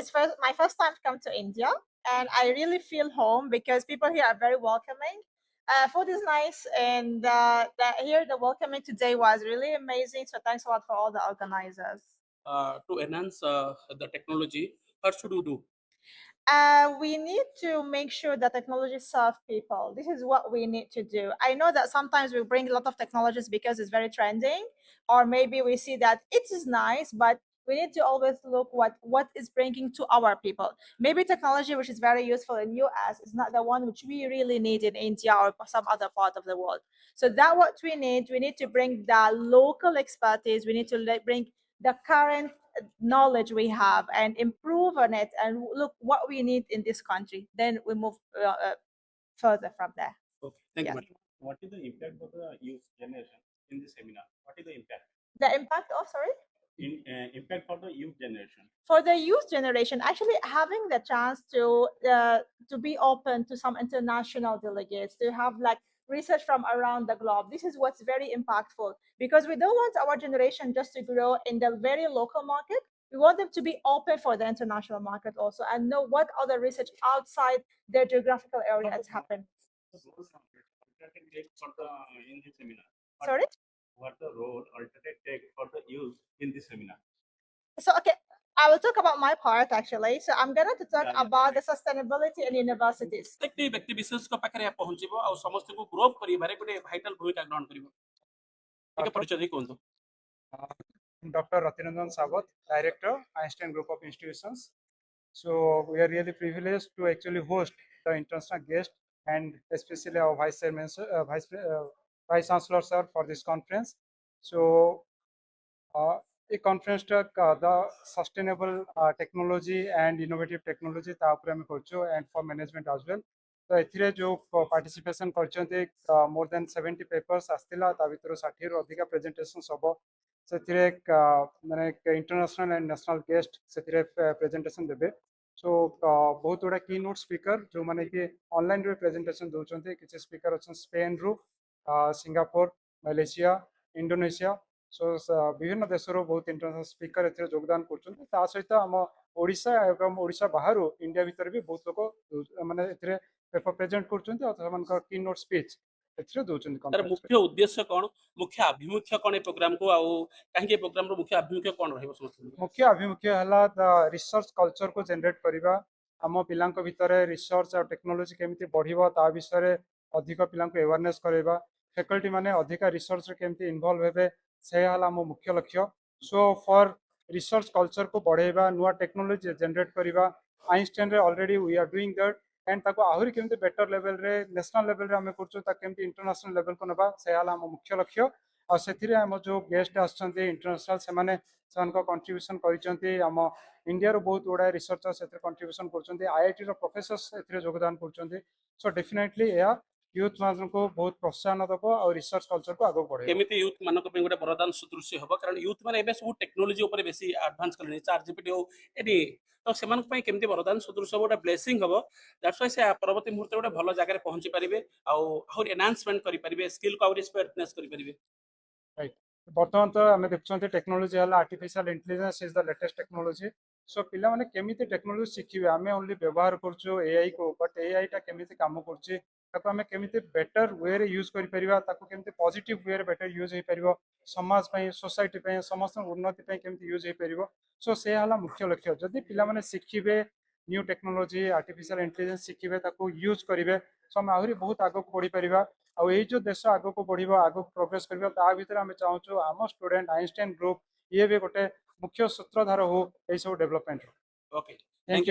it's my first time to come to India, and I really feel home because people here are very welcoming. Food is nice, and here the welcoming today was really amazing. So thanks a lot for all the organizers. To enhance the technology, what should you do? We need to make sure that technology serve people. This is what we need to do. I know that sometimes we bring a lot of technologies because it's very trending, or maybe we see that it is nice, but we need to always look what is bringing to our people. Maybe technology which is very useful in US is not the one which we really need in India or some other part of the world. So that what we need. We need to bring the local expertise. We need to bring the current knowledge we have and improve on it and look what we need in this country, then we move further from there. Okay, thank you, Yeah. madam. What is the impact of the youth generation in this seminar? What is the impact? The impact of, sorry, Impact for the youth generation. for the youth generation, actually having the chance to be open to some international delegates, to have like research from around the globe. This is what's very impactful, because we don't want our generation just to grow in the very local market. We want them to be open for the international market also, and know what other research outside their geographical area has happened. In this seminar. Sorry. What the role Ultratech take for the youth in this seminar? So okay, I will talk about my part actually. So I'm going to talk Yeah. about the sustainability in universities. प्रत्येकटी व्यक्ति विशेष को पाखरे पहुंचबो आ समस्त को grow करिबारे गोटे vital भूमिका ग्रहण करिवो एक परिचय दे कोन Dr. Ratinandan Sawat, Director, Einstein Group of Institutions. So we are really privileged to actually host the international guest and especially our Vice Chairman, Vice Chancellor sir for this conference. So a conference talk the sustainable technology and innovative technology and for management as well. So एथिरे जो participation करछन्ते more than 70 papers आस्तिला ता भितर 60 रो अधिका presentation सब ସେଥିରେ ମାନେ international and national guest ସେଥିରେ presentation देबे. सो बहुत गुड़ा की नोट स्पीकर जो माने कि ऑनलाइन रे प्रेजेंटेशन दउचन्ते किछ स्पीकर अछन स्पेन रु सिंगापुर मलेशिया इंडोनेशिया सो विभिन्न देशर बहुत इंटरनेशनल स्पीकर एथिरे योगदान करछन्ते ता सहित हम ओडिशा एवं ओडिशा बाहर इंडिया भीतर भी बहुत लोग माने एथिरे पेपर प्रेजेंट करछन्ते और हमनकर की नोट स्पीच एथिरे दउचन्ते तार मुख्य उद्देश्य कोन मुख्य अभिमुख्य कोन ए प्रोग्राम को आउ काहे प्रोग्राम रो मुख्य अभिमुख्य कोन रहइबो समस्त मुख्य अभिमुख्य हला रिसर्च कल्चर को जनरेट करिबा आम पिलांक भितर रिसर्च और टेक्नोलोजी केमिति बढ़िबो ता विषय अधिक पिलांक अवेयरनेस करबा फैकल्टी माने अधिक रिसर्च रे केमिति इन्वॉल्व हेबे से हला आम मुख्य लक्ष्य. सो फॉर रिसर्च कल्चर को बढ़ेबा नुआ टेक्नोलोजी जनरेट करिबा आइंस्टाइन रे already we are doing that and ताको आहुरी केमिति बेटर लेवल रे नेशनल लेवल रे हम करछु ता केमिति इंटरनेशनल लेवल को नबा से हला आम मुख्य लक्ष्य. और से आम जो गेस्ट आसछन्ते इंटरनेशनल से माने कंट्रीब्यूशन करिसन्ते आम इंडिया रो बहुत गुडा रिसर्चर से कंट्रीब्यूशन करछन्ते आईआईटी रो प्रोफेसर्स एथिरे योगदान करछन्ते. सो डेफिनेटली या यूथ मान को बहुत प्रोत्साहन दबो और रिसर्च कल्चर को आगो बढ़े केमिति यूथ मानक पे गोटे वरदान सदृश हबो कारण यूथ माने एबे सब टेक्नोलॉजी ऊपर बेसी एडवांस करले चार्ट जीपीटी हो एडी तो सेमान पई केमिति वरदान सदृश हबो गोटे ब्लेसिंग हबो दैट्स व्हाई से परवर्ती मुहूर्त गोटे भलो जगह रे पहुंची परिबे और एनहांसमेंट करि परिबे स्किल को और स्पेर्टनेस करि परिबे. राइट. बर्तमान तो आम देखते टेक्नोलोजी है artificial intelligence is the latest technology. So पिला माने केमिति टेक्नोलोजी शिखिबे आमे ओनली व्यवहार करछु एआई को बट एआई टा केमिति काम करछि ताको आमे केमिति बेटर वे रे यूज करि परिबा ताको केमिति पॉजिटिव वे रे बेटर यूज हे परिबो समाज पई सोसाइटी पई समस्त उन्नति पई केमिति यूज हे परिबो. सो से हला मुख्य लक्ष्य जदि पिला माने शिखिबे न्यू टेक्नोलोजी आर्टिफिशियल इंटेलिजेंस शिखिबे ताको यूज करिवे सो हम आहुरी बहुत आगो बढ़ी परिबा. और ये जो देश आगो को बढ़िबो आगो प्रोग्रेस करिबो ता भीतर हम चाहूछु आम स्टूडेंट आइंस्टाइन ग्रुप ये भी गोटे मुख्य सूत्रधार हो ए सब डेवलपमेंट. Okay thank you.